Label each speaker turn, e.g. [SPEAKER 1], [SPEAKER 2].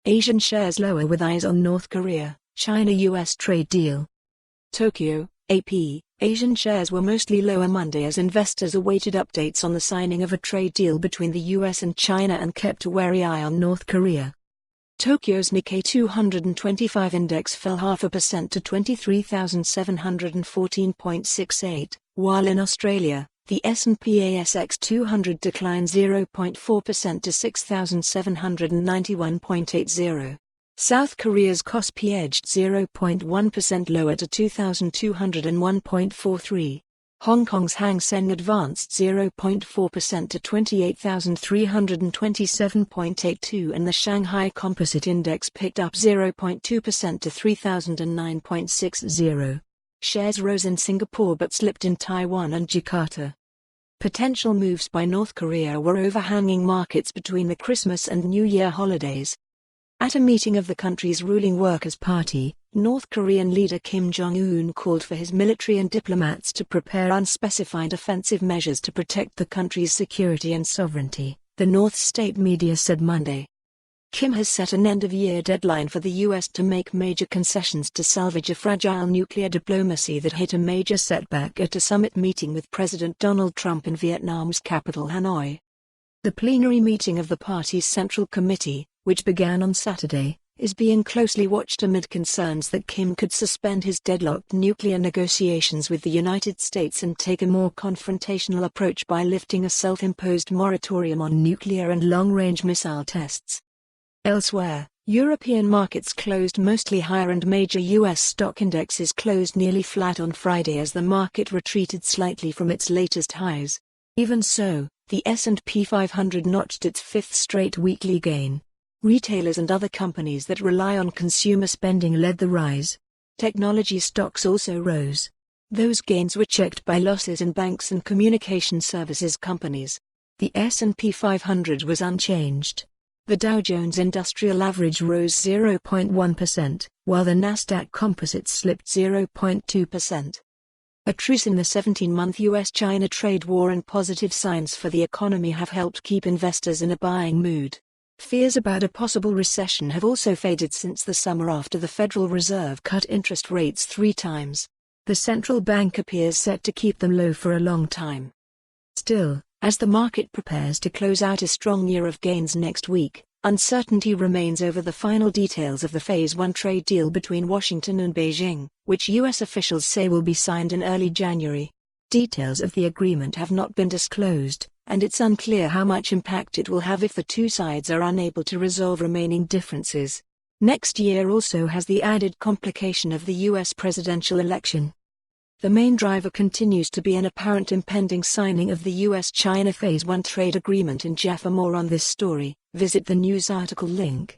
[SPEAKER 1] Asian shares lower with eyes on North Korea, China-US trade deal. Tokyo, AP, Asian shares were mostly lower Monday as investors awaited updates on the signing of a trade deal between the US and China and kept a wary eye on North Korea. Tokyo's Nikkei 225 index fell 0.5% to 23,714.68, while in Australia, the S&P ASX 200 declined 0.4% to 6,791.80. South Korea's Kospi edged 0.1% lower to 2,201.43. Hong Kong's Hang Seng advanced 0.4% to 28,327.82 and the Shanghai Composite Index picked up 0.2% to 3,009.60. Shares rose in Singapore but slipped in Taiwan and Jakarta. Potential moves by North Korea were overhanging markets between the Christmas and New Year holidays. At a meeting of the country's ruling Workers' Party, North Korean leader Kim Jong Un called for his military and diplomats to prepare unspecified offensive measures to protect the country's security and sovereignty, the North state media said Monday. Kim has set an end-of-year deadline for the U.S. to make major concessions to salvage a fragile nuclear diplomacy that hit a major setback at a summit meeting with President Donald Trump in Vietnam's capital Hanoi. The plenary meeting of the party's Central Committee, which began on Saturday, is being closely watched amid concerns that Kim could suspend his deadlocked nuclear negotiations with the United States and take a more confrontational approach by lifting a self-imposed moratorium on nuclear and long-range missile tests. Elsewhere, European markets closed mostly higher and major U.S. stock indexes closed nearly flat on Friday as the market retreated slightly from its latest highs. Even so, the S&P 500 notched its fifth straight weekly gain. Retailers and other companies that rely on consumer spending led the rise. Technology stocks also rose. Those gains were checked by losses in banks and communication services companies. The S&P 500 was unchanged. The Dow Jones Industrial Average rose 0.1%, while the Nasdaq Composite slipped 0.2%. A truce in the 17-month U.S.-China trade war and positive signs for the economy have helped keep investors in a buying mood. Fears about a possible recession have also faded since the summer after the Federal Reserve cut interest rates 3 times. The central bank appears set to keep them low for a long time. Still, as the market prepares to close out a strong year of gains next week, uncertainty remains over the final details of the Phase 1 trade deal between Washington and Beijing, which U.S. officials say will be signed in early January. Details of the agreement have not been disclosed, and it's unclear how much impact it will have if the two sides are unable to resolve remaining differences. Next year also has the added complication of the U.S. presidential election. The main driver continues to be an apparent impending signing of the U.S.-China Phase 1 trade agreement. For more on this story, visit the news article link.